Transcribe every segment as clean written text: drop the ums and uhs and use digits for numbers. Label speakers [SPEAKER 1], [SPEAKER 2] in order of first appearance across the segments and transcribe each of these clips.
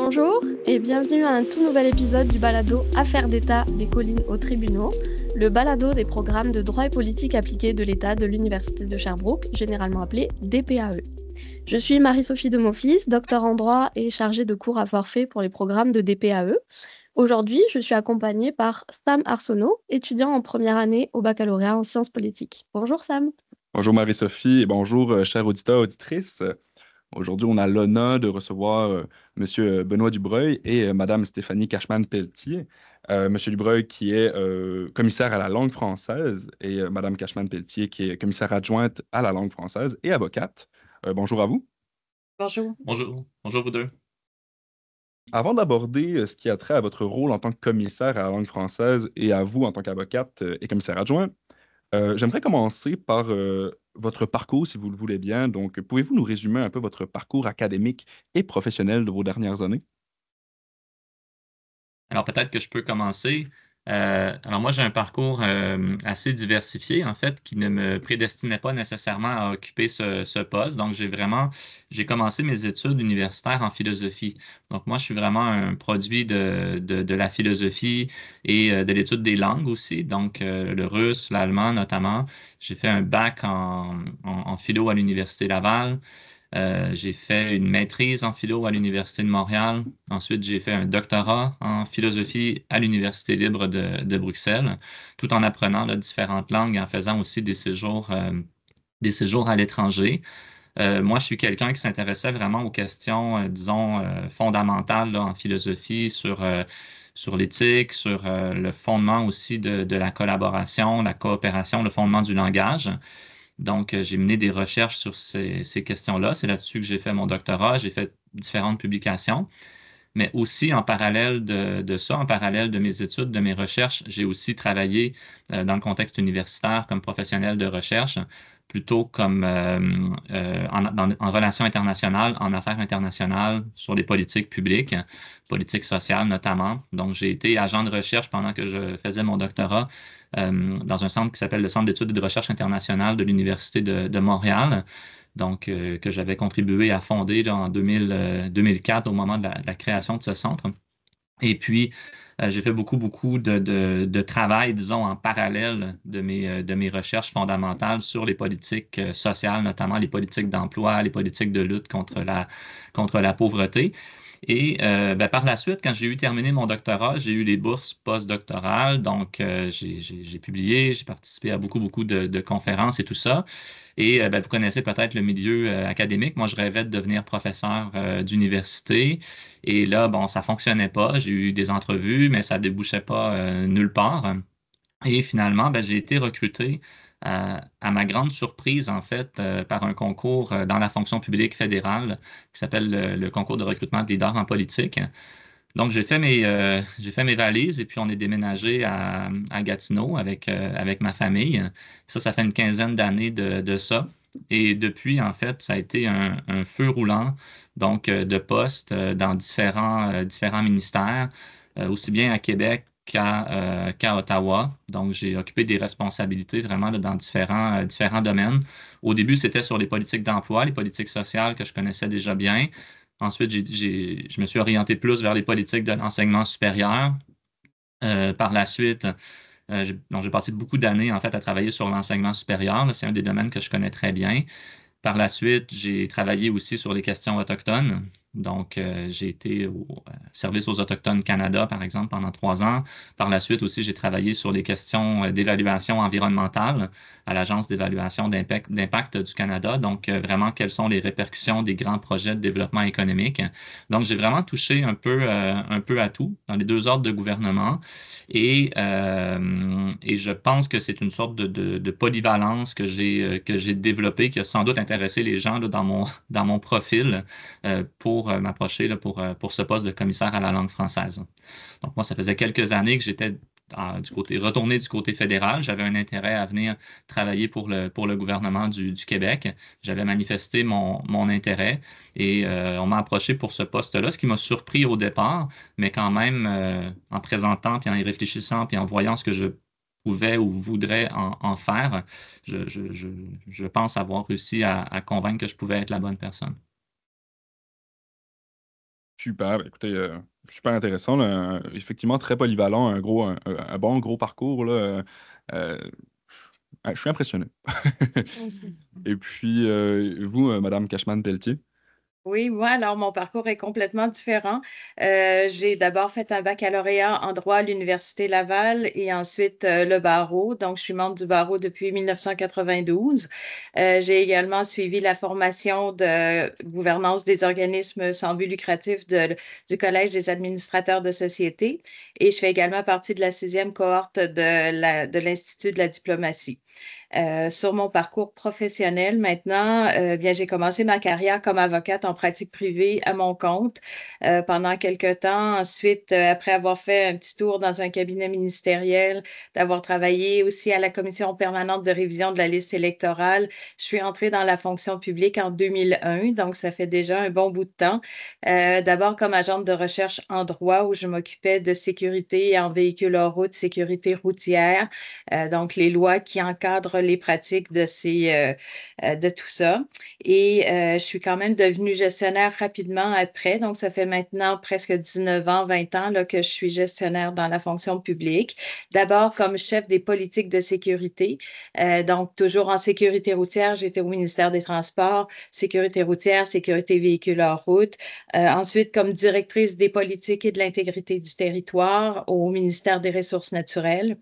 [SPEAKER 1] Bonjour et bienvenue à un tout nouvel épisode du balado Affaires d'État des collines aux tribunaux, le balado des programmes de droit et politique appliqués de l'État de l'Université de Sherbrooke, généralement appelé DPAE. Je suis Marie-Sophie de Monfils, docteur en droit et chargée de cours à forfait pour les programmes de DPAE. Aujourd'hui, je suis accompagnée par Sam Arsenault, étudiant en première année au baccalauréat en sciences politiques. Bonjour Sam.
[SPEAKER 2] Bonjour Marie-Sophie et bonjour chers auditeurs, auditrices. Aujourd'hui, on a l'honneur de recevoir Monsieur Benoît Dubreuil et Madame Stéphanie Cashman-Pelletier. Monsieur Dubreuil qui est commissaire à la langue française et Madame Cashman-Pelletier qui est commissaire adjointe à la langue française et avocate. Bonjour à vous.
[SPEAKER 3] Bonjour.
[SPEAKER 4] Bonjour. Bonjour vous deux.
[SPEAKER 2] Avant d'aborder ce qui a trait à votre rôle en tant que commissaire à la langue française et à vous en tant qu'avocate et commissaire adjoint, j'aimerais commencer par votre parcours, si vous le voulez bien. Donc, pouvez-vous nous résumer un peu votre parcours académique et professionnel de vos dernières années?
[SPEAKER 4] Alors peut-être que je peux commencer. Alors moi, j'ai un parcours assez diversifié, en fait, qui ne me prédestinait pas nécessairement à occuper ce poste. Donc, j'ai commencé mes études universitaires en philosophie. Donc, moi, je suis vraiment un produit de la philosophie et de l'étude des langues aussi. Donc, le russe, l'allemand notamment. J'ai fait un bac en philo à l'Université Laval. J'ai fait une maîtrise en philo à l'Université de Montréal. Ensuite, j'ai fait un doctorat en philosophie à l'Université libre de Bruxelles, tout en apprenant différentes langues et en faisant aussi des séjours à l'étranger. Moi, je suis quelqu'un qui s'intéressait vraiment aux questions, disons, fondamentales là, en philosophie, sur l'éthique, sur le fondement aussi de la collaboration, la coopération, le fondement du langage. Donc, j'ai mené des recherches sur ces questions-là. C'est là-dessus que j'ai fait mon doctorat. J'ai fait différentes publications. Mais aussi, en parallèle de ça, en parallèle de mes études, de mes recherches, j'ai aussi travaillé dans le contexte universitaire comme professionnel de recherche, plutôt comme en relations internationales, en affaires internationales, sur les politiques publiques, politiques sociales notamment. Donc, j'ai été agent de recherche pendant que je faisais mon doctorat dans un centre qui s'appelle le Centre d'études et de recherche internationale de l'Université de Montréal. Donc, que j'avais contribué à fonder là, en 2004 au moment de la création de ce centre. Et puis, j'ai fait beaucoup de travail, disons, en parallèle de mes recherches fondamentales sur les politiques sociales, notamment les politiques d'emploi, les politiques de lutte contre la pauvreté. Et par la suite, quand j'ai eu terminé mon doctorat, j'ai eu les bourses postdoctorales. Donc, j'ai publié, j'ai participé à beaucoup de conférences et tout ça. Et vous connaissez peut-être le milieu académique. Moi, je rêvais de devenir professeur d'université. Et là, bon, ça fonctionnait pas. J'ai eu des entrevues, mais ça débouchait pas nulle part. Et finalement, j'ai été recruté à ma grande surprise, en fait, par un concours dans la fonction publique fédérale qui s'appelle le concours de recrutement de leaders en politique. Donc, j'ai fait mes valises et puis on est déménagé à Gatineau avec ma famille. Ça fait une quinzaine d'années de ça. Et depuis, en fait, ça a été un feu roulant, donc de postes dans différents ministères, aussi bien à Québec qu'à Ottawa. Donc, j'ai occupé des responsabilités vraiment là, dans différents domaines. Au début, c'était sur les politiques d'emploi, les politiques sociales que je connaissais déjà bien. Ensuite, je me suis orienté plus vers les politiques de l'enseignement supérieur. Par la suite, j'ai passé beaucoup d'années en fait à travailler sur l'enseignement supérieur. Là, c'est un des domaines que je connais très bien. Par la suite, j'ai travaillé aussi sur les questions autochtones. Donc, j'ai été au Service aux Autochtones Canada, par exemple, pendant 3 ans. Par la suite aussi, j'ai travaillé sur les questions d'évaluation environnementale à l'Agence d'évaluation d'impact du Canada. Donc, vraiment, quelles sont les répercussions des grands projets de développement économique. Donc, j'ai vraiment touché un peu à tout dans les deux ordres de gouvernement. Et je pense que c'est une sorte de polyvalence que j'ai développée, qui a sans doute intéressé les gens là, dans mon profil pour m'approcher là, pour ce poste de commissaire à la langue française. Donc moi, ça faisait quelques années que j'étais retourné du côté fédéral. J'avais un intérêt à venir travailler pour le gouvernement du Québec. J'avais manifesté mon intérêt et on m'a approché pour ce poste-là, ce qui m'a surpris au départ, mais quand même, en présentant, puis en y réfléchissant, puis en voyant ce que je pouvais ou voudrais en faire, je pense avoir réussi à convaincre que je pouvais être la bonne personne.
[SPEAKER 2] Super. Ben, écoutez, super intéressant, là. Effectivement, très polyvalent, un bon gros parcours, là. Euh, je suis impressionné.
[SPEAKER 1] Moi aussi.
[SPEAKER 2] Et puis, vous, Madame Cashman-Pelletier?
[SPEAKER 3] Oui, moi, alors mon parcours est complètement différent. J'ai d'abord fait un baccalauréat en droit à l'Université Laval et ensuite le barreau. Donc, je suis membre du barreau depuis 1992. J'ai également suivi la formation de gouvernance des organismes sans but lucratif du Collège des administrateurs de société et je fais également partie de la 6e cohorte de l'Institut de la diplomatie. Sur mon parcours professionnel maintenant, bien, j'ai commencé ma carrière comme avocate en pratique privée à mon compte pendant quelques temps. Ensuite, après avoir fait un petit tour dans un cabinet ministériel, d'avoir travaillé aussi à la commission permanente de révision de la liste électorale, je suis entrée dans la fonction publique en 2001, donc ça fait déjà un bon bout de temps. D'abord comme agente de recherche en droit où je m'occupais de sécurité en véhicules hors route, sécurité routière, donc les lois qui encadrent les pratiques de tout ça. Et je suis quand même devenue gestionnaire rapidement après. Donc, ça fait maintenant presque 19 ans, 20 ans là, que je suis gestionnaire dans la fonction publique. D'abord comme chef des politiques de sécurité. Donc, toujours en sécurité routière, j'étais au ministère des Transports, sécurité routière, sécurité véhicules hors route. Ensuite, comme directrice des politiques et de l'intégrité du territoire au ministère des Ressources naturelles.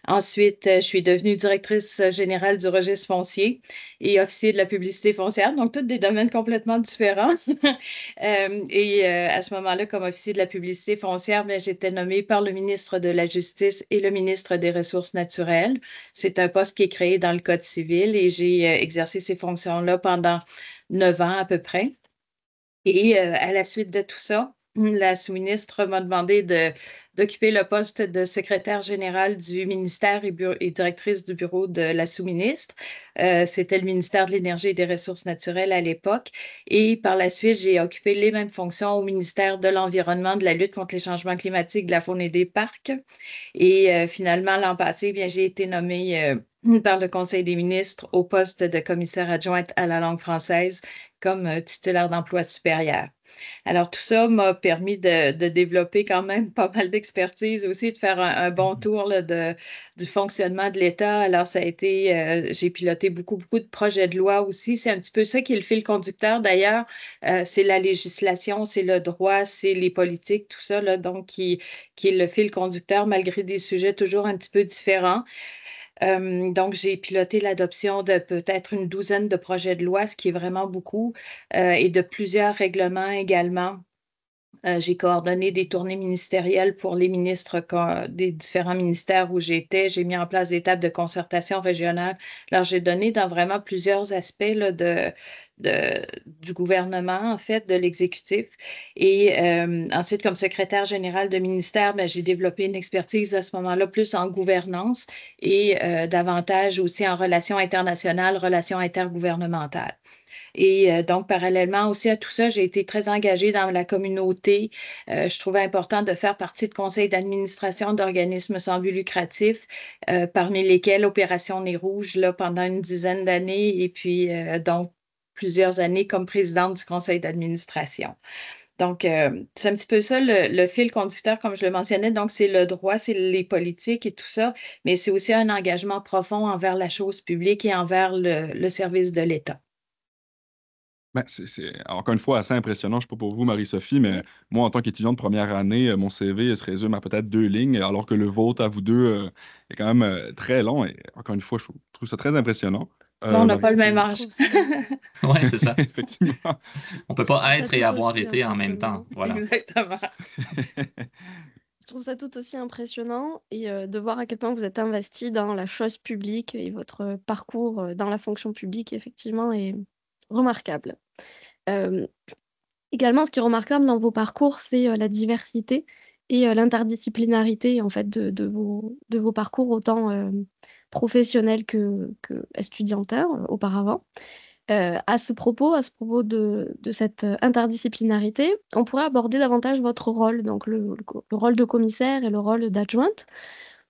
[SPEAKER 3] Ensuite, je suis devenue directrice générale du registre foncier et officier de la publicité foncière, donc tous des domaines complètement différents. À ce moment-là, comme officier de la publicité foncière, bien, j'étais nommée par le ministre de la Justice et le ministre des Ressources naturelles. C'est un poste qui est créé dans le Code civil et j'ai exercé ces fonctions-là pendant 9 ans à peu près. Et à la suite de tout ça, la sous-ministre m'a demandé d'occuper le poste de secrétaire générale du ministère et directrice du bureau de la sous-ministre. C'était le ministère de l'Énergie et des Ressources naturelles à l'époque. Et par la suite, j'ai occupé les mêmes fonctions au ministère de l'Environnement, de la lutte contre les changements climatiques, de la faune et des parcs. Et finalement, l'an passé, bien, j'ai été nommée par le Conseil des ministres au poste de commissaire adjointe à la langue française comme titulaire d'emploi supérieur. Alors, tout ça m'a permis de développer quand même pas mal d'expertise aussi, de faire un bon tour là, du fonctionnement de l'État. Alors, ça a été, j'ai piloté beaucoup de projets de loi aussi. C'est un petit peu ça qui est le fil conducteur d'ailleurs. C'est la législation, c'est le droit, c'est les politiques, tout ça, là, donc qui est le fil conducteur malgré des sujets toujours un petit peu différents. Donc, j'ai piloté l'adoption de peut-être une douzaine de projets de loi, ce qui est vraiment beaucoup, et de plusieurs règlements également. J'ai coordonné des tournées ministérielles pour les ministres des différents ministères où j'étais. J'ai mis en place des tables de concertation régionale. Alors, j'ai donné dans vraiment plusieurs aspects là, du gouvernement, en fait, de l'exécutif. Et ensuite, comme secrétaire générale de ministère, ben, j'ai développé une expertise à ce moment-là plus en gouvernance et davantage aussi en relations internationales, relations intergouvernementales. Et donc, parallèlement aussi à tout ça, j'ai été très engagée dans la communauté. Je trouvais important de faire partie de conseils d'administration d'organismes sans but lucratif, parmi lesquels Opération Nez Rouge là, pendant une dizaine d'années et puis donc plusieurs années comme présidente du conseil d'administration. Donc, c'est un petit peu ça le fil conducteur, comme je le mentionnais. Donc, c'est le droit, c'est les politiques et tout ça, mais c'est aussi un engagement profond envers la chose publique et envers le service de l'État.
[SPEAKER 2] Ben, c'est encore une fois assez impressionnant. Je ne sais pas pour vous, Marie-Sophie, mais moi, en tant qu'étudiant de première année, mon CV se résume à peut-être 2 lignes, alors que le vôtre, à vous deux, est quand même très long. Et encore une fois, je trouve ça très impressionnant.
[SPEAKER 3] Bon, on n'a pas le même âge.
[SPEAKER 4] Oui, c'est ça.
[SPEAKER 2] Effectivement.
[SPEAKER 4] On ne peut pas être et avoir été en même temps. Voilà.
[SPEAKER 3] Exactement.
[SPEAKER 1] Je trouve ça tout aussi impressionnant et de voir à quel point vous êtes investi dans la chose publique et votre parcours dans la fonction publique, effectivement, est remarquable. Également, ce qui est remarquable dans vos parcours, c'est la diversité et l'interdisciplinarité en fait, de vos parcours, autant professionnels que estudiantins auparavant. À ce propos de cette interdisciplinarité, on pourrait aborder davantage votre rôle, donc le rôle de commissaire et le rôle d'adjointe.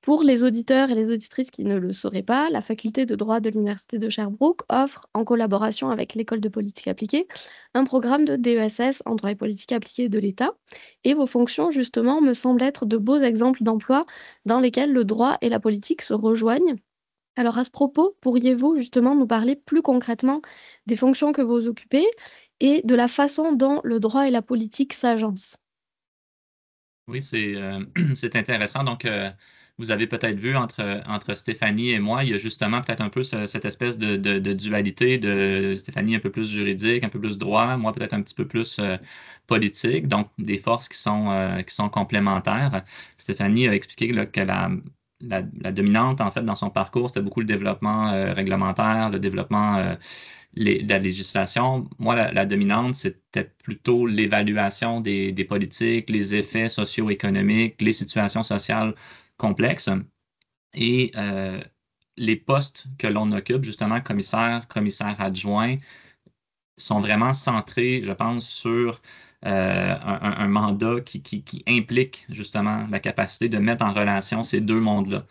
[SPEAKER 1] Pour les auditeurs et les auditrices qui ne le sauraient pas, la faculté de droit de l'Université de Sherbrooke offre, en collaboration avec l'École de politique appliquée, un programme de DESS en droit et politique appliquée de l'État. Et vos fonctions, justement, me semblent être de beaux exemples d'emplois dans lesquels le droit et la politique se rejoignent. Alors à ce propos, pourriez-vous justement nous parler plus concrètement des fonctions que vous occupez et de la façon dont le droit et la politique s'agencent?
[SPEAKER 4] Oui, c'est intéressant. Donc, vous avez peut-être vu entre Stéphanie et moi, il y a justement peut-être un peu cette espèce de dualité de Stéphanie un peu plus juridique, un peu plus droit, moi peut-être un petit peu plus politique, donc des forces qui sont complémentaires. Stéphanie a expliqué là, que la dominante, en fait, dans son parcours, c'était beaucoup le développement réglementaire, le développement de la législation. Moi, la dominante, c'était plutôt l'évaluation des politiques, les effets socio-économiques, les situations sociales complexes. Et les postes que l'on occupe, justement, commissaire adjoint, sont vraiment centrés, je pense, sur un mandat qui implique justement la capacité de mettre en relation ces deux mondes-là.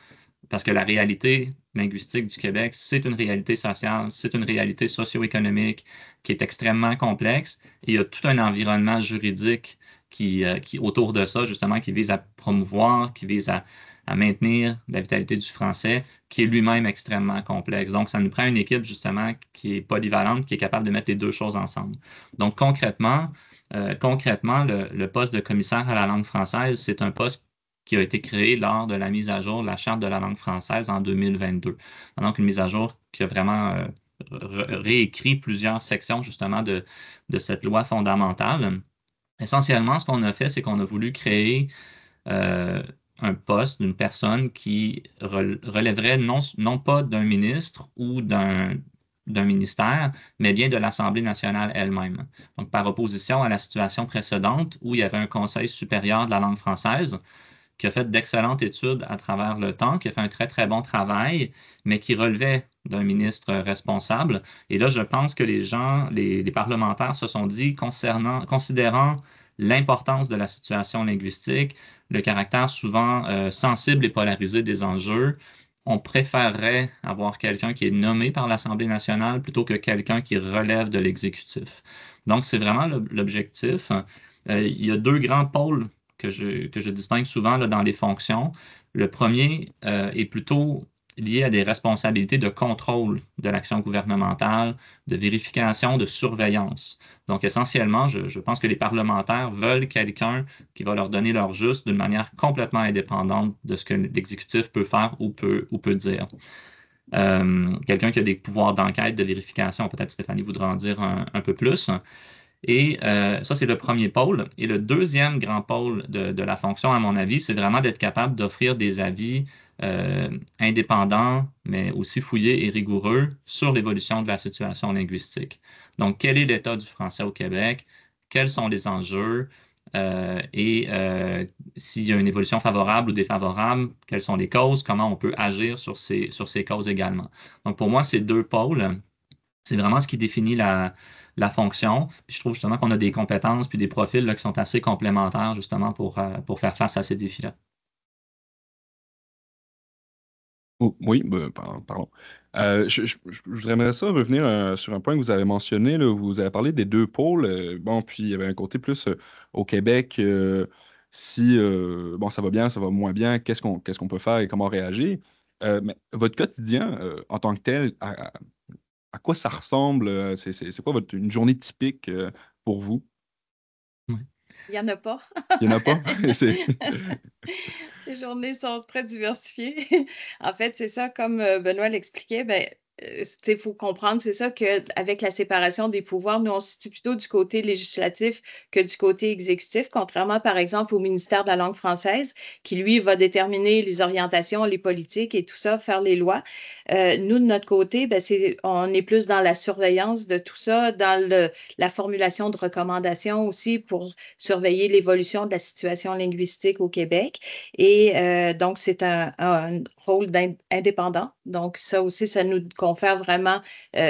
[SPEAKER 4] Parce que la réalité linguistique du Québec, c'est une réalité sociale, c'est une réalité socio-économique qui est extrêmement complexe. Et il y a tout un environnement juridique qui autour de ça, justement, qui vise à promouvoir, qui vise à maintenir la vitalité du français, qui est lui-même extrêmement complexe. Donc, ça nous prend une équipe, justement, qui est polyvalente, qui est capable de mettre les deux choses ensemble. Donc, concrètement, le poste de commissaire à la langue française, c'est un poste qui a été créé lors de la mise à jour de la Charte de la langue française en 2022. Donc, une mise à jour qui a vraiment réécrit plusieurs sections, justement, de cette loi fondamentale. Essentiellement, ce qu'on a fait, c'est qu'on a voulu créer un poste d'une personne qui relèverait non pas d'un ministre ou d'un ministère, mais bien de l'Assemblée nationale elle-même. Donc, par opposition à la situation précédente où il y avait un Conseil supérieur de la langue française qui a fait d'excellentes études à travers le temps, qui a fait un très, très bon travail, mais qui relevait d'un ministre responsable. Et là, je pense que les parlementaires se sont dit, considérant l'importance de la situation linguistique, le caractère souvent sensible et polarisé des enjeux, on préférerait avoir quelqu'un qui est nommé par l'Assemblée nationale plutôt que quelqu'un qui relève de l'exécutif. Donc, c'est vraiment l'objectif. Il y a deux grands pôles que je distingue souvent là, dans les fonctions. Le premier est plutôt lié à des responsabilités de contrôle de l'action gouvernementale, de vérification, de surveillance. Donc, essentiellement, je pense que les parlementaires veulent quelqu'un qui va leur donner leur juste d'une manière complètement indépendante de ce que l'exécutif peut faire ou peut dire. Quelqu'un qui a des pouvoirs d'enquête, de vérification, peut-être Stéphanie voudra en dire un peu plus. Et ça, c'est le premier pôle. Et le deuxième grand pôle de la fonction, à mon avis, c'est vraiment d'être capable d'offrir des avis indépendants, mais aussi fouillés et rigoureux sur l'évolution de la situation linguistique. Donc, quel est l'état du français au Québec? Quels sont les enjeux? Et s'il y a une évolution favorable ou défavorable, quelles sont les causes? Comment on peut agir sur ces causes également? Donc, pour moi, ces deux pôles, c'est vraiment ce qui définit la fonction. Puis je trouve justement qu'on a des compétences puis des profils là, qui sont assez complémentaires justement pour faire face à ces défis-là.
[SPEAKER 2] Oh, oui, pardon. Je voudrais ça revenir sur un point que vous avez mentionné. Là, vous avez parlé des deux pôles. Bon, puis il y avait un côté plus au Québec. Si bon, ça va bien, ça va moins bien, qu'est-ce qu'on peut faire et comment réagir? Mais votre quotidien en tant que tel, à quoi ça ressemble? C'est quoi une journée typique pour vous?
[SPEAKER 3] Il n'y en a pas.
[SPEAKER 2] Il n'y en a pas?
[SPEAKER 3] Les journées sont très diversifiées. En fait, c'est ça, comme Benoît l'expliquait, il faut comprendre, c'est ça qu'avec la séparation des pouvoirs, nous, on se situe plutôt du côté législatif que du côté exécutif, contrairement, par exemple, au ministère de la langue française, qui, lui, va déterminer les orientations, les politiques et tout ça, faire les lois. Nous, de notre côté, on est plus dans la surveillance de tout ça, dans la formulation de recommandations aussi pour surveiller l'évolution de la situation linguistique au Québec. Et donc, c'est un rôle indépendant. Donc, ça aussi, ça nous confère vraiment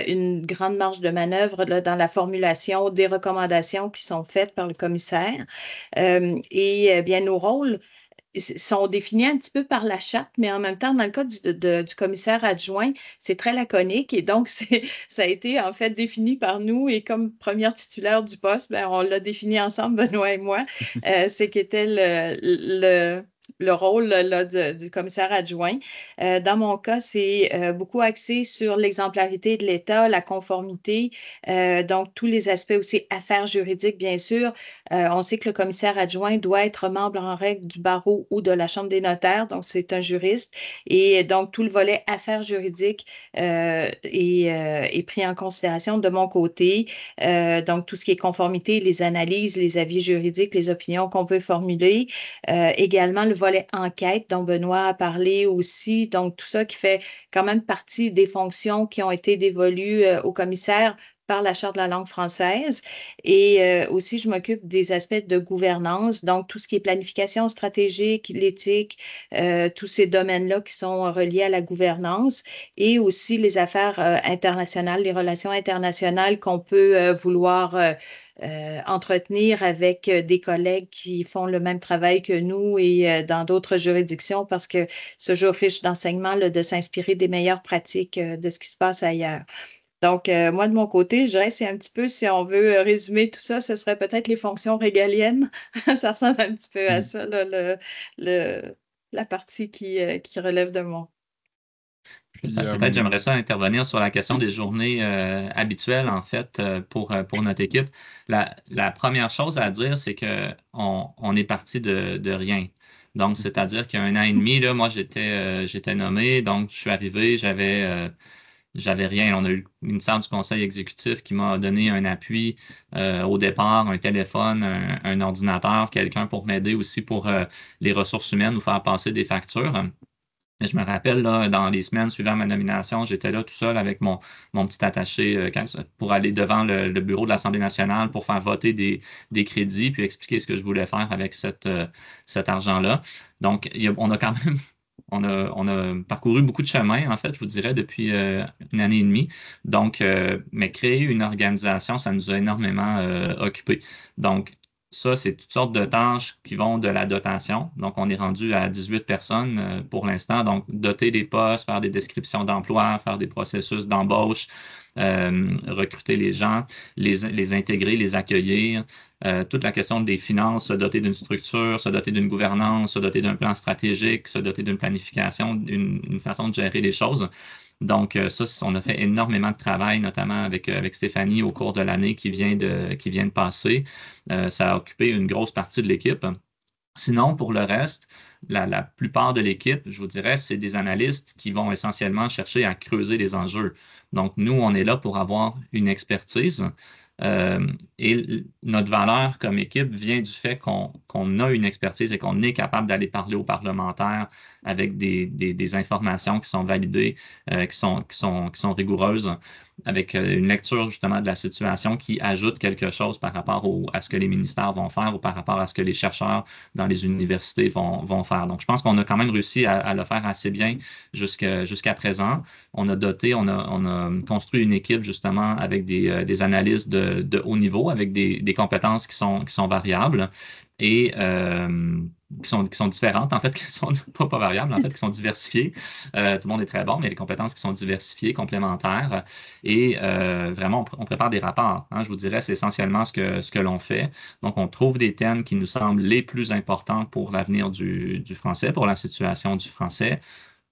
[SPEAKER 3] une grande marge de manœuvre là, dans la formulation des recommandations qui sont faites par le commissaire. Et bien, nos rôles, sont définis un petit peu par la charte, mais en même temps, dans le cas du commissaire adjoint, c'est très laconique et donc ça a été en fait défini par nous et comme première titulaire du poste, ben, on l'a défini ensemble, Benoît et moi, c'est qu'était le rôle là, du commissaire adjoint. Dans mon cas, c'est beaucoup axé sur l'exemplarité de l'État, la conformité, donc tous les aspects aussi affaires juridiques, bien sûr. On sait que le commissaire adjoint doit être membre en règle du barreau ou de la Chambre des notaires, donc c'est un juriste. Et donc tout le volet affaires juridiques est pris en considération de mon côté. Donc tout ce qui est conformité, les analyses, les avis juridiques, les opinions qu'on peut formuler. Également le volet enquête dont Benoît a parlé aussi. Donc tout ça qui fait quand même partie des fonctions qui ont été dévolues au commissaire par la Charte de la langue française. Et aussi, je m'occupe des aspects de gouvernance, donc tout ce qui est planification stratégique, l'éthique, tous ces domaines-là qui sont reliés à la gouvernance et aussi les affaires internationales, les relations internationales qu'on peut vouloir entretenir avec des collègues qui font le même travail que nous et dans d'autres juridictions parce que c'est toujours riche d'enseignements de s'inspirer des meilleures pratiques de ce qui se passe ailleurs. Donc, moi, de mon côté, je dirais que c'est un petit peu, si on veut résumer tout ça, ce serait peut-être les fonctions régaliennes. Ça ressemble un petit peu à ça, là, la partie qui relève de moi.
[SPEAKER 4] Peut-être j'aimerais ça intervenir sur la question des journées habituelles, en fait, pour notre équipe. La première chose à dire, c'est qu'on est parti de rien. Donc, c'est-à-dire qu'il y a 1 an et demi, là, moi, j'étais nommé, donc je suis arrivé, j'avais rien. On a eu le ministère du Conseil exécutif qui m'a donné un appui au départ, un téléphone, un ordinateur, quelqu'un pour m'aider aussi pour les ressources humaines ou faire passer des factures. Mais je me rappelle, là, dans les semaines suivant ma nomination, j'étais là tout seul avec mon petit attaché pour aller devant le bureau de l'Assemblée nationale pour faire voter des crédits puis expliquer ce que je voulais faire avec cet argent-là. Donc, on a quand même on a parcouru beaucoup de chemin, en fait, je vous dirais, depuis 1 année et demie. Donc, mais créer une organisation, ça nous a énormément occupés. Donc, ça, c'est toutes sortes de tâches qui vont de la dotation. Donc, on est rendu à 18 personnes pour l'instant. Donc, doter des postes, faire des descriptions d'emploi, faire des processus d'embauche, recruter les gens, les intégrer, les accueillir. Toute la question des finances, se doter d'une structure, se doter d'une gouvernance, se doter d'un plan stratégique, se doter d'une planification, une façon de gérer les choses. Donc, ça, on a fait énormément de travail, notamment avec Stéphanie au cours de l'année qui vient de passer. Ça a occupé une grosse partie de l'équipe. Sinon, pour le reste, la plupart de l'équipe, je vous dirais, c'est des analystes qui vont essentiellement chercher à creuser les enjeux. Donc, nous, on est là pour avoir une expertise. Et notre valeur comme équipe vient du fait qu'on a une expertise et qu'on est capable d'aller parler aux parlementaires avec des informations qui sont validées, qui sont rigoureuses, avec une lecture justement de la situation qui ajoute quelque chose par rapport à ce que les ministères vont faire ou par rapport à ce que les chercheurs dans les universités vont faire. Donc, je pense qu'on a quand même réussi à le faire assez bien jusqu'à présent. On a construit une équipe justement avec des analystes de haut niveau, avec des compétences qui sont variables et qui sont différentes, en fait, qui sont pas variables, en fait, qui sont diversifiées. Tout le monde est très bon, mais les compétences qui sont diversifiées, complémentaires. Et vraiment, on prépare des rapports. Hein, je vous dirais, c'est essentiellement ce que l'on fait. Donc, on trouve des thèmes qui nous semblent les plus importants pour l'avenir du français, pour la situation du français.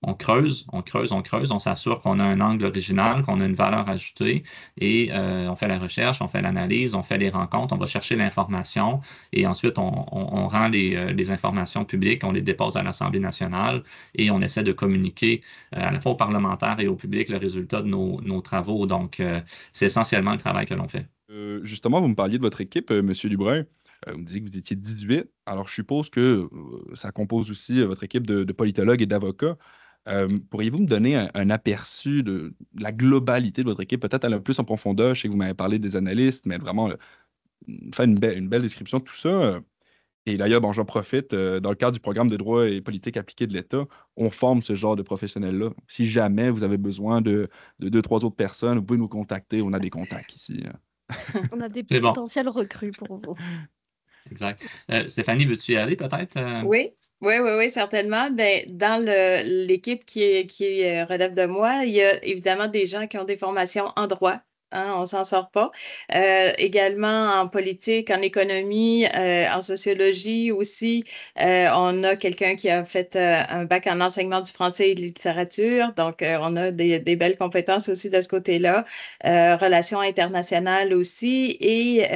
[SPEAKER 4] On creuse, on s'assure qu'on a un angle original, qu'on a une valeur ajoutée et on fait la recherche, on fait l'analyse, on fait les rencontres, on va chercher l'information et ensuite on rend les informations publiques, on les dépose à l'Assemblée nationale et on essaie de communiquer à la fois aux parlementaires et au public le résultat de nos travaux. Donc, c'est essentiellement le travail que l'on fait.
[SPEAKER 2] Justement, vous me parliez de votre équipe, M. Dubreuil. Vous me disiez que vous étiez 18. Alors, je suppose que ça compose aussi votre équipe de politologues et d'avocats. Pourriez-vous me donner un aperçu de la globalité de votre équipe, peut-être aller un peu plus en profondeur? Je sais que vous m'avez parlé des analystes, mais vraiment faire une belle description de tout ça. Et d'ailleurs, bon, j'en profite, dans le cadre du programme de droit et politique appliquée de l'État, on forme ce genre de professionnels-là. Si jamais vous avez besoin de 2, 3 autres personnes, vous pouvez nous contacter. On a des contacts ici.
[SPEAKER 1] On a des
[SPEAKER 4] C'est bon.
[SPEAKER 1] potentiels recrues pour vous.
[SPEAKER 4] Exact. Stéphanie, veux-tu y aller peut-être?
[SPEAKER 3] Oui, oui, certainement. Ben, dans l'équipe qui relève de moi, il y a évidemment des gens qui ont des formations en droit. Hein, on s'en sort pas. Également en politique, en économie, en sociologie aussi. On a quelqu'un qui a fait un bac en enseignement du français et de littérature. Donc, on a des belles compétences aussi de ce côté-là. Relations internationales aussi. Et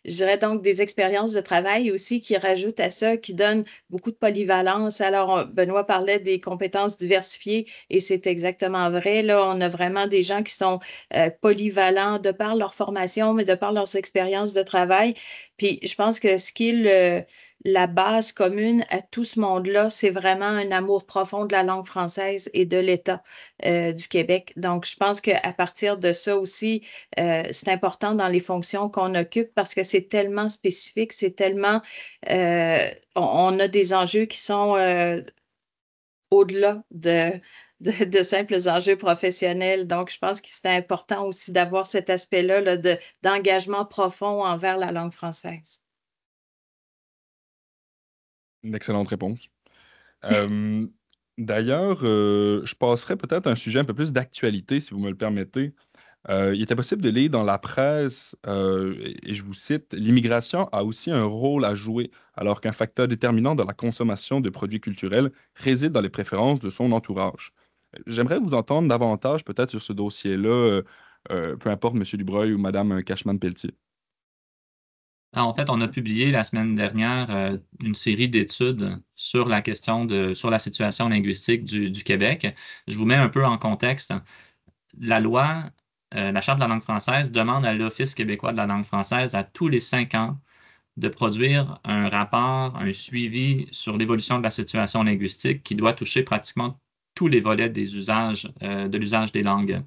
[SPEAKER 3] je dirais donc des expériences de travail aussi qui rajoutent à ça, qui donnent beaucoup de polyvalence. Alors, Benoît parlait des compétences diversifiées et c'est exactement vrai. Là, on a vraiment des gens qui sont polyvalents de par leur formation, mais de par leurs expériences de travail. Puis, je pense que ce qui est la base commune à tout ce monde-là, c'est vraiment un amour profond de la langue française et de l'État du Québec. Donc, je pense qu'à partir de ça aussi, c'est important dans les fonctions qu'on occupe parce que c'est tellement spécifique, c'est tellement... on a des enjeux qui sont au-delà de simples enjeux professionnels. Donc, je pense que c'est important aussi d'avoir cet aspect-là là, d'engagement profond envers la langue française.
[SPEAKER 2] Une excellente réponse. Euh, D'ailleurs, je passerai peut-être à un sujet un peu plus d'actualité, si vous me le permettez. Il était possible de lire dans la presse, et je vous cite, l'immigration a aussi un rôle à jouer, alors qu'un facteur déterminant dans la consommation de produits culturels réside dans les préférences de son entourage. J'aimerais vous entendre davantage peut-être sur ce dossier-là, peu importe M. Dubreuil ou Mme Cashman-Pelletier.
[SPEAKER 4] En fait, on a publié la semaine dernière une série d'études sur la sur la situation linguistique du Québec. Je vous mets un peu en contexte. La loi, la Charte de la langue française demande à l'Office québécois de la langue française à tous les 5 ans de produire un rapport, un suivi sur l'évolution de la situation linguistique qui doit toucher pratiquement tous les volets des usages, de l'usage des langues.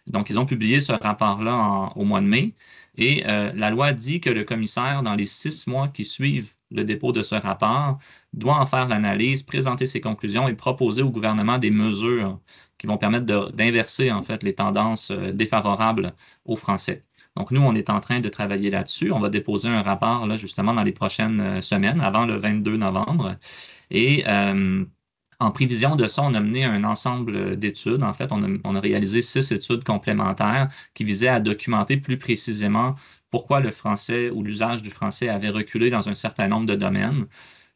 [SPEAKER 4] Donc, ils ont publié ce rapport-là au mois de mai et la loi dit que le commissaire, dans les 6 mois qui suivent le dépôt de ce rapport, doit en faire l'analyse, présenter ses conclusions et proposer au gouvernement des mesures qui vont permettre d'inverser en fait les tendances défavorables aux Français. Donc, nous, on est en train de travailler là-dessus. On va déposer un rapport là, justement dans les prochaines semaines, avant le 22 novembre. Et en prévision de ça, on a mené un ensemble d'études. En fait, on a réalisé 6 études complémentaires qui visaient à documenter plus précisément pourquoi le français ou l'usage du français avait reculé dans un certain nombre de domaines.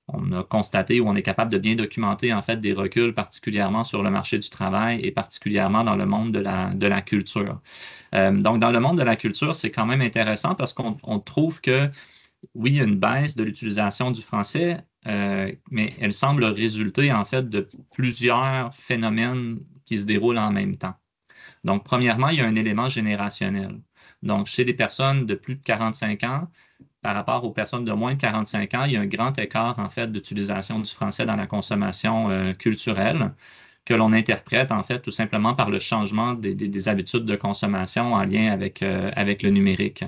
[SPEAKER 4] On a constaté ou on est capable de bien documenter en fait des reculs, particulièrement sur le marché du travail et particulièrement dans le monde de la culture. Donc, dans le monde de la culture, c'est quand même intéressant parce qu'on trouve que oui, il y a une baisse de l'utilisation du français, mais elle semble résulter en fait de plusieurs phénomènes qui se déroulent en même temps. Donc, premièrement, il y a un élément générationnel. Donc, chez les personnes de plus de 45 ans, par rapport aux personnes de moins de 45 ans, il y a un grand écart en fait d'utilisation du français dans la consommation culturelle que l'on interprète en fait tout simplement par le changement des habitudes de consommation en lien avec le numérique.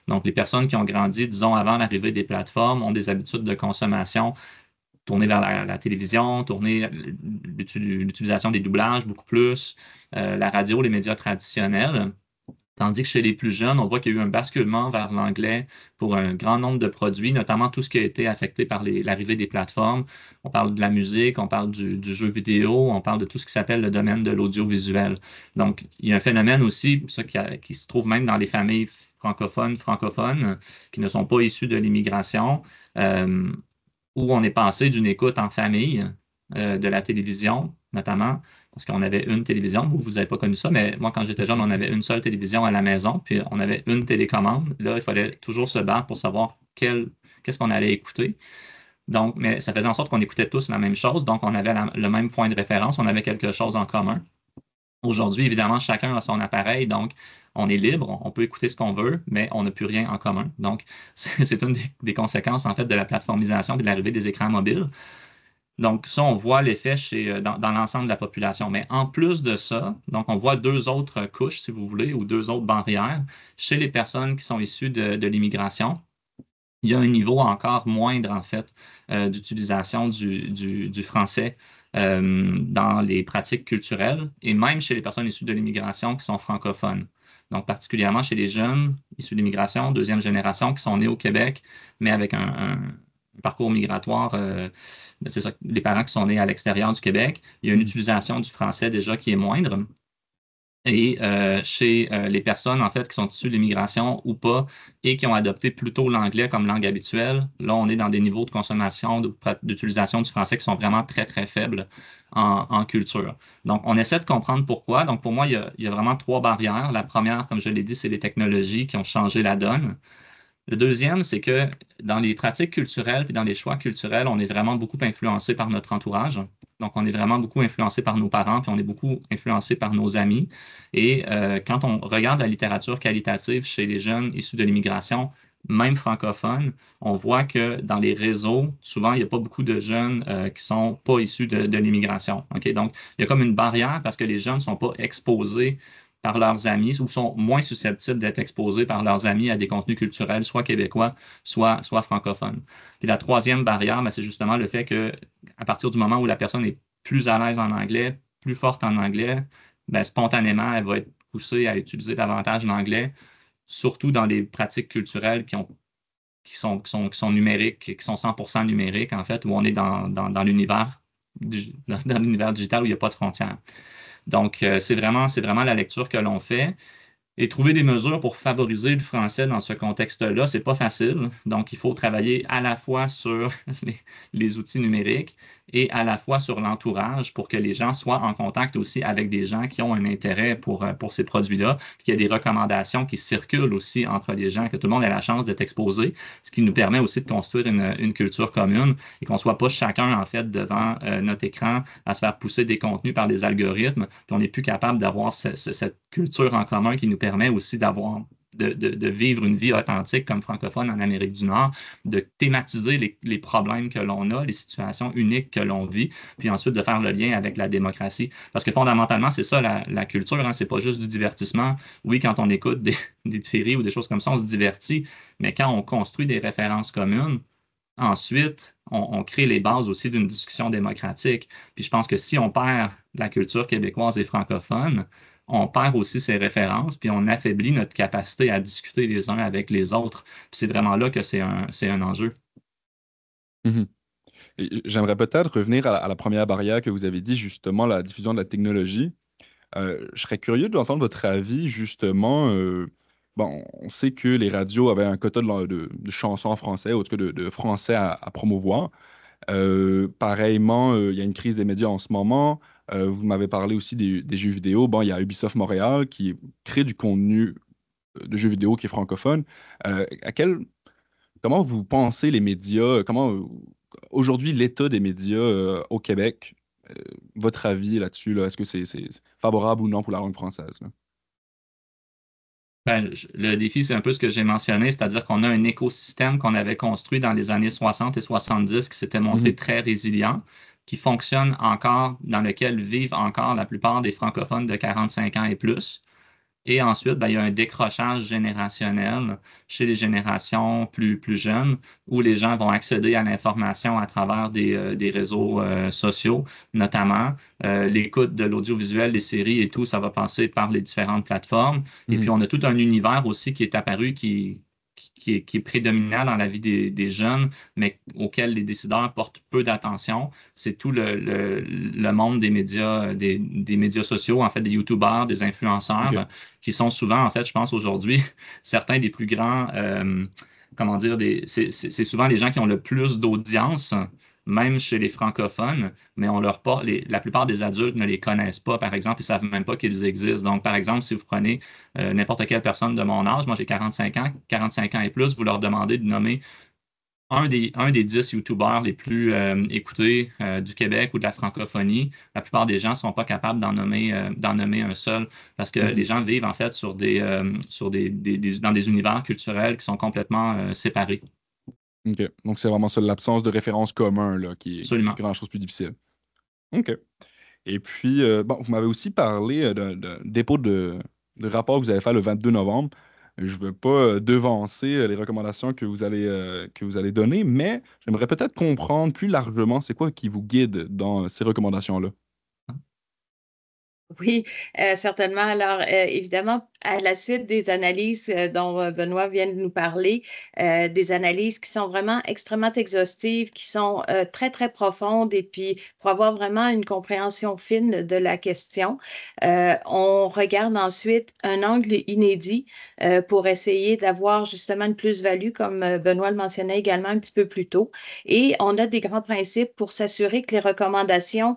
[SPEAKER 4] Donc, les personnes qui ont grandi, disons, avant l'arrivée des plateformes ont des habitudes de consommation tournées vers la télévision, l'utilisation des doublages beaucoup plus, la radio, les médias traditionnels. Tandis que chez les plus jeunes, on voit qu'il y a eu un basculement vers l'anglais pour un grand nombre de produits, notamment tout ce qui a été affecté par l'arrivée des plateformes. On parle de la musique, on parle du jeu vidéo, on parle de tout ce qui s'appelle le domaine de l'audiovisuel. Donc, il y a un phénomène aussi, ça qui se trouve même dans les familles francophones, qui ne sont pas issues de l'immigration, où on est passé d'une écoute en famille, de la télévision, notamment, parce qu'on avait une télévision. Vous n'avez pas connu ça, mais moi, quand j'étais jeune, on avait une seule télévision à la maison, puis on avait une télécommande. Là, il fallait toujours se battre pour savoir qu'est-ce qu'on allait écouter. Donc, mais ça faisait en sorte qu'on écoutait tous la même chose, donc on avait le même point de référence, on avait quelque chose en commun. Aujourd'hui, évidemment, chacun a son appareil, donc on est libre, on peut écouter ce qu'on veut, mais on n'a plus rien en commun. Donc, c'est une des conséquences, en fait, de la plateformisation et de l'arrivée des écrans mobiles. Donc, ça, on voit l'effet dans l'ensemble de la population. Mais en plus de ça, donc on voit 2 autres couches, si vous voulez, ou 2 autres barrières chez les personnes qui sont issues de l'immigration. Il y a un niveau encore moindre, en fait, d'utilisation du français dans les pratiques culturelles et même chez les personnes issues de l'immigration qui sont francophones. Donc, particulièrement chez les jeunes issus de l'immigration, deuxième génération, qui sont nés au Québec, mais avec un parcours migratoire, c'est ça, les parents qui sont nés à l'extérieur du Québec, il y a une utilisation du français déjà qui est moindre. Et chez les personnes, en fait, qui sont issues de l'immigration ou pas et qui ont adopté plutôt l'anglais comme langue habituelle, là, on est dans des niveaux de consommation, d'utilisation du français qui sont vraiment très, très faibles en culture. Donc, on essaie de comprendre pourquoi. Donc, pour moi, il y a vraiment 3 barrières. La première, comme je l'ai dit, c'est les technologies qui ont changé la donne. Le deuxième, c'est que dans les pratiques culturelles et dans les choix culturels, on est vraiment beaucoup influencé par notre entourage. Donc, on est vraiment beaucoup influencé par nos parents, puis on est beaucoup influencé par nos amis. Et quand on regarde la littérature qualitative chez les jeunes issus de l'immigration, même francophones, on voit que dans les réseaux, souvent, il n'y a pas beaucoup de jeunes qui ne sont pas issus de l'immigration. Okay? Donc, il y a comme une barrière parce que les jeunes ne sont pas exposés par leurs amis ou sont moins susceptibles d'être exposés par leurs amis à des contenus culturels, soit québécois, soit francophones. Et la troisième barrière, c'est justement le fait qu'à partir du moment où la personne est plus à l'aise en anglais, plus forte en anglais, spontanément, elle va être poussée à utiliser davantage l'anglais, surtout dans les pratiques culturelles qui sont numériques, qui sont 100% numériques, en fait, où on est dans l'univers digital où il n'y a pas de frontières. Donc, c'est vraiment la lecture que l'on fait. Et trouver des mesures pour favoriser le français dans ce contexte-là, c'est pas facile. Donc, il faut travailler à la fois sur les outils numériques et à la fois sur l'entourage pour que les gens soient en contact aussi avec des gens qui ont un intérêt pour ces produits-là, puis qu'il y ait des recommandations qui circulent aussi entre les gens, que tout le monde ait la chance d'être exposé, ce qui nous permet aussi de construire une culture commune et qu'on ne soit pas chacun, en fait, devant notre écran à se faire pousser des contenus par des algorithmes, puis on n'est plus capable d'avoir cette culture en commun qui nous permet aussi de vivre une vie authentique comme francophone en Amérique du Nord, de thématiser les problèmes que l'on a, les situations uniques que l'on vit, puis ensuite de faire le lien avec la démocratie. Parce que fondamentalement, c'est ça la culture, hein, c'est pas juste du divertissement. Oui, quand on écoute des séries ou des choses comme ça, on se divertit, mais quand on construit des références communes, ensuite, on crée les bases aussi d'une discussion démocratique. Puis je pense que si on perd la culture québécoise et francophone, on perd aussi ses références, puis on affaiblit notre capacité à discuter les uns avec les autres. Puis c'est vraiment là que c'est un enjeu.
[SPEAKER 2] Mhm. J'aimerais peut-être revenir à la première barrière que vous avez dit, justement, la diffusion de la technologie. Je serais curieux d'entendre votre avis, justement. Bon, on sait que les radios avaient un quota de chansons en français, ou en tout cas de français à promouvoir. Pareillement, il y a une crise des médias en ce moment. Vous m'avez parlé aussi des jeux vidéo. Bon, il y a Ubisoft Montréal qui crée du contenu de jeux vidéo qui est francophone. Euh, à quel, Comment vous pensez les médias, aujourd'hui l'état des médias au Québec, euh, votre avis là-dessus, là, est-ce que c'est favorable ou non pour la langue française, là?
[SPEAKER 4] Le défi, c'est un peu ce que j'ai mentionné, c'est-à-dire qu'on a un écosystème qu'on avait construit dans les années 60 et 70 qui s'était montré très résilient, qui fonctionne encore, dans lequel vivent encore la plupart des francophones de 45 ans et plus. Et ensuite, il y a un décrochage générationnel chez les générations plus jeunes où les gens vont accéder à l'information à travers des réseaux sociaux, notamment l'écoute de l'audiovisuel, des séries et tout, ça va passer par les différentes plateformes. Et puis, on a tout un univers aussi qui est apparu qui est prédominant dans la vie des jeunes, mais auquel les décideurs portent peu d'attention. C'est tout le monde des médias, des médias sociaux, en fait, des YouTubers, des influenceurs, qui sont souvent, en fait, je pense aujourd'hui, certains des plus grands, comment dire, c'est souvent les gens qui ont le plus d'audience, même chez les francophones, mais la plupart des adultes ne les connaissent pas, par exemple, ils ne savent même pas qu'ils existent. Donc, par exemple, si vous prenez n'importe quelle personne de mon âge, moi j'ai 45 ans et plus, vous leur demandez de nommer un des 10 YouTubers les plus écoutés du Québec ou de la francophonie, la plupart des gens ne sont pas capables d'en nommer un seul parce que les gens vivent en fait dans des univers culturels qui sont complètement séparés.
[SPEAKER 2] OK. Donc, c'est vraiment ça, l'absence de référence commun là, qui
[SPEAKER 4] Absolument.
[SPEAKER 2] rend la chose plus difficile. OK. Et puis, bon, vous m'avez aussi parlé d'un dépôt de rapport que vous avez fait le 22 novembre. Je ne veux pas devancer les recommandations que vous allez donner, mais j'aimerais peut-être comprendre plus largement c'est quoi qui vous guide dans ces recommandations-là.
[SPEAKER 3] Oui, certainement. Alors, évidemment, à la suite des analyses dont Benoît vient de nous parler, des analyses qui sont vraiment extrêmement exhaustives, qui sont très, très profondes, et puis pour avoir vraiment une compréhension fine de la question, on regarde ensuite un angle inédit pour essayer d'avoir justement une plus-value, comme Benoît le mentionnait également un petit peu plus tôt. Et on a des grands principes pour s'assurer que les recommandations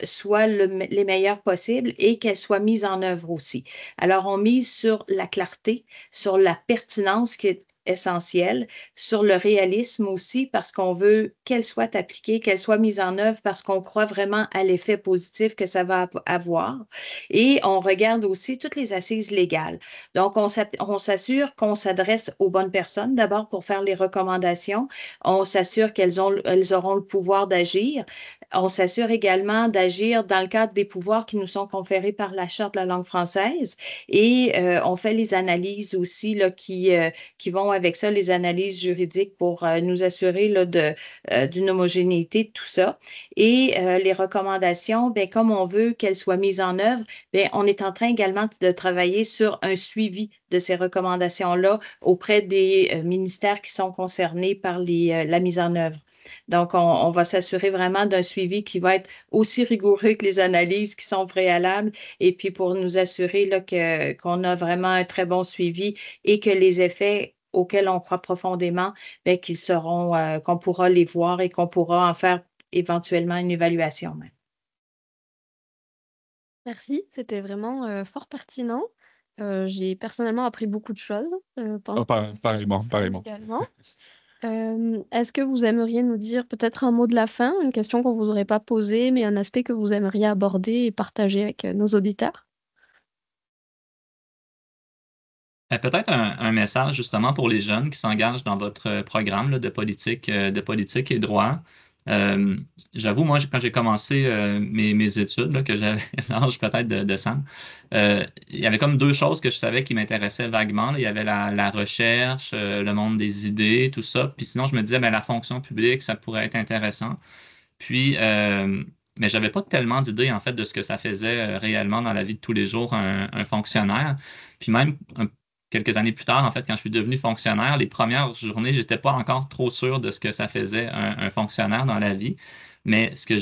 [SPEAKER 3] soient les meilleures possibles et qu'elles soient mises en œuvre aussi. Alors, on mise sur la clarté, sur la pertinence qui est essentielle, sur le réalisme aussi, parce qu'on veut qu'elle soit appliquée, qu'elle soit mise en œuvre, parce qu'on croit vraiment à l'effet positif que ça va avoir. Et on regarde aussi toutes les assises légales. Donc, on s'assure qu'on s'adresse aux bonnes personnes d'abord pour faire les recommandations. On s'assure qu'elles auront le pouvoir d'agir. On s'assure également d'agir dans le cadre des pouvoirs qui nous sont conférés par la Charte de la langue française, et on fait les analyses aussi là, qui vont avec ça, les analyses juridiques pour nous assurer là, d'une homogénéité de tout ça. Et les recommandations, bien, comme on veut qu'elles soient mises en œuvre, bien, on est en train également de travailler sur un suivi de ces recommandations-là auprès des ministères qui sont concernés par la mise en œuvre. Donc, on va s'assurer vraiment d'un suivi qui va être aussi rigoureux que les analyses qui sont préalables, et puis pour nous assurer là, qu'on a vraiment un très bon suivi et que les effets auxquels on croit profondément, bien, qu'on pourra les voir et qu'on pourra en faire éventuellement une évaluation même.
[SPEAKER 1] Merci, c'était vraiment fort pertinent. J'ai personnellement appris beaucoup de choses. Pense
[SPEAKER 2] Pareillement, pareillement.
[SPEAKER 1] également. Est-ce que vous aimeriez nous dire peut-être un mot de la fin, une question qu'on vous aurait pas posée, mais un aspect que vous aimeriez aborder et partager avec nos auditeurs?
[SPEAKER 4] Peut-être un message justement pour les jeunes qui s'engagent dans votre programme là, de politique et droit. J'avoue, moi, quand j'ai commencé mes études, là, que j'avais l'âge peut-être de Sam, il y avait comme deux choses que je savais qui m'intéressaient vaguement, là. Il y avait la recherche, le monde des idées, tout ça. Puis sinon, je me disais, ben, la fonction publique, ça pourrait être intéressant. Puis, mais j'avais pas tellement d'idées en fait de ce que ça faisait réellement dans la vie de tous les jours un fonctionnaire. Puis même quelques années plus tard, en fait, quand je suis devenu fonctionnaire, les premières journées, j'étais pas encore trop sûr de ce que ça faisait un fonctionnaire dans la vie. Mais ce que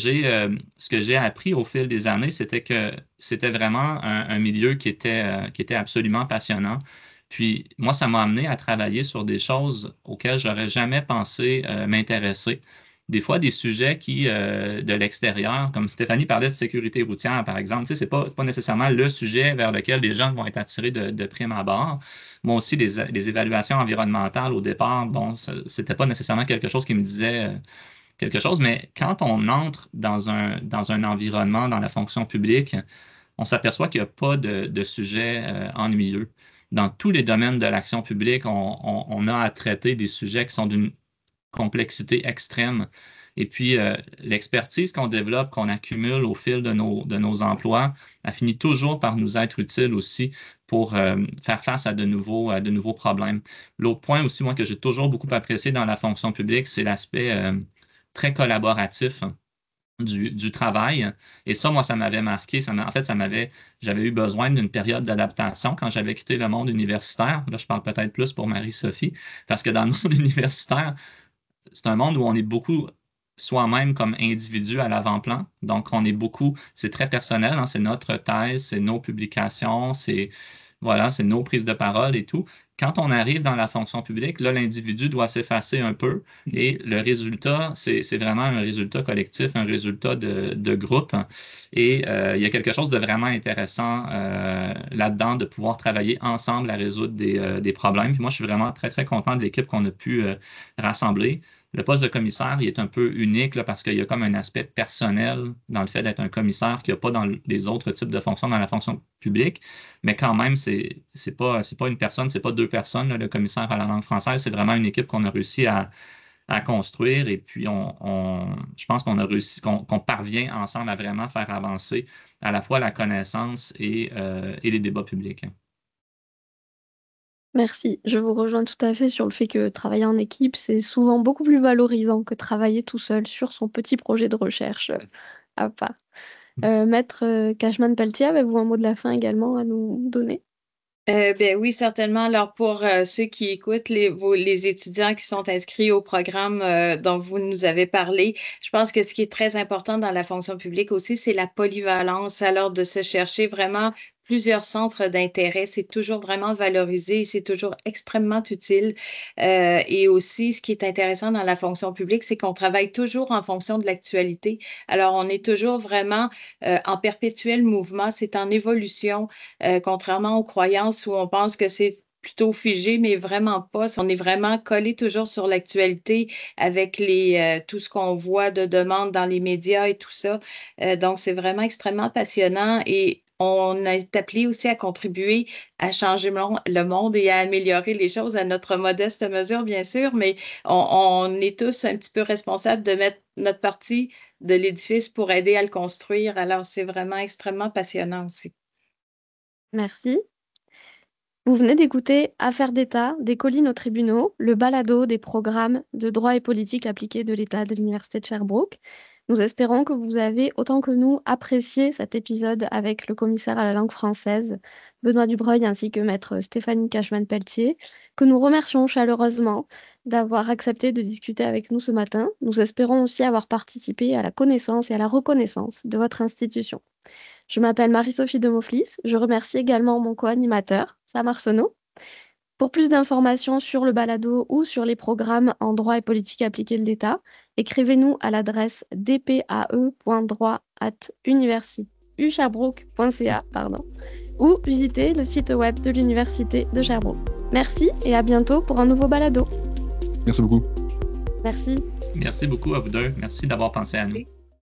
[SPEAKER 4] j'ai appris au fil des années, c'était que c'était vraiment un milieu qui était absolument passionnant. Puis moi, ça m'a amené à travailler sur des choses auxquelles j'aurais jamais pensé m'intéresser. Des fois, des sujets de l'extérieur, comme Stéphanie parlait de sécurité routière, par exemple, tu sais, c'est pas nécessairement le sujet vers lequel les jeunes vont être attirés de prime abord. Moi aussi, les évaluations environnementales, au départ, bon, c'était pas nécessairement quelque chose qui me disait quelque chose, mais quand on entre dans un environnement, dans la fonction publique, on s'aperçoit qu'il n'y a pas de sujet ennuyeux. Dans tous les domaines de l'action publique, on a à traiter des sujets qui sont d'une complexité extrême. Et puis, l'expertise qu'on développe, qu'on accumule au fil de nos emplois, elle finit toujours par nous être utile aussi pour faire face à de nouveaux problèmes. L'autre point aussi, moi, que j'ai toujours beaucoup apprécié dans la fonction publique, c'est l'aspect très collaboratif du travail. Et ça, moi, ça m'avait marqué. En fait, j'avais eu besoin d'une période d'adaptation quand j'avais quitté le monde universitaire. Là, je parle peut-être plus pour Marie-Sophie, parce que dans le monde universitaire, c'est un monde où on est beaucoup soi-même comme individu à l'avant-plan. Donc, c'est très personnel, hein, c'est notre thèse, c'est nos publications, voilà, c'est nos prises de parole et tout. Quand on arrive dans la fonction publique, là, l'individu doit s'effacer un peu et le résultat, c'est vraiment un résultat collectif, un résultat de groupe. Et il y a quelque chose de vraiment intéressant là-dedans, de pouvoir travailler ensemble à résoudre des problèmes. Puis moi, je suis vraiment très, très content de l'équipe qu'on a pu rassembler. Le poste de commissaire, il est un peu unique là, parce qu'il y a comme un aspect personnel dans le fait d'être un commissaire qu'il n'y a pas dans les autres types de fonctions dans la fonction publique. Mais quand même, c'est pas une personne, c'est pas deux personnes, là, le commissaire à la langue française. C'est vraiment une équipe qu'on a réussi à construire. Et puis, je pense qu'on a réussi, qu'on parvient ensemble à vraiment faire avancer à la fois la connaissance et les débats publics.
[SPEAKER 1] Merci. Je vous rejoins tout à fait sur le fait que travailler en équipe, c'est souvent beaucoup plus valorisant que travailler tout seul sur son petit projet de recherche à part. Maître Cashman-Pelletier, avez-vous un mot de la fin également à nous donner?
[SPEAKER 3] Ben oui, certainement. Alors, pour ceux qui écoutent, les étudiants qui sont inscrits au programme dont vous nous avez parlé, je pense que ce qui est très important dans la fonction publique aussi, c'est la polyvalence. Alors, de se chercher vraiment plusieurs centres d'intérêt, c'est toujours vraiment valorisé, c'est toujours extrêmement utile. Et aussi, ce qui est intéressant dans la fonction publique, c'est qu'on travaille toujours en fonction de l'actualité. Alors, on est toujours vraiment en perpétuel mouvement, c'est en évolution. Contrairement aux croyances où on pense que c'est plutôt figé, mais vraiment pas. On est vraiment collé toujours sur l'actualité avec tout ce qu'on voit de demandes dans les médias et tout ça. Donc, c'est vraiment extrêmement passionnant et on est appelé aussi à contribuer à changer le monde et à améliorer les choses à notre modeste mesure, bien sûr, mais on est tous un petit peu responsables de mettre notre partie de l'édifice pour aider à le construire. Alors, c'est vraiment extrêmement passionnant aussi.
[SPEAKER 1] Merci. Vous venez d'écouter Affaires d'État, des collines aux tribunaux, le balado des programmes de droit et politique appliqués de l'État de l'Université de Sherbrooke. Nous espérons que vous avez, autant que nous, apprécié cet épisode avec le commissaire à la langue française, Benoît Dubreuil, ainsi que maître Stéphanie Cashman-Pelletier, que nous remercions chaleureusement d'avoir accepté de discuter avec nous ce matin. Nous espérons aussi avoir participé à la connaissance et à la reconnaissance de votre institution. Je m'appelle Marie-Sophie Demoflis. Je remercie également mon co-animateur, Sam Arsenault. Pour plus d'informations sur le balado ou sur les programmes en droit et politique appliquée de l'État, écrivez-nous à l'adresse dpae.droit@ucherbrook.ca ou visitez le site web de l'Université de Sherbrooke. Merci et à bientôt pour un nouveau balado.
[SPEAKER 2] Merci beaucoup.
[SPEAKER 1] Merci.
[SPEAKER 4] Merci beaucoup à vous deux. Merci d'avoir pensé à nous.
[SPEAKER 3] Merci.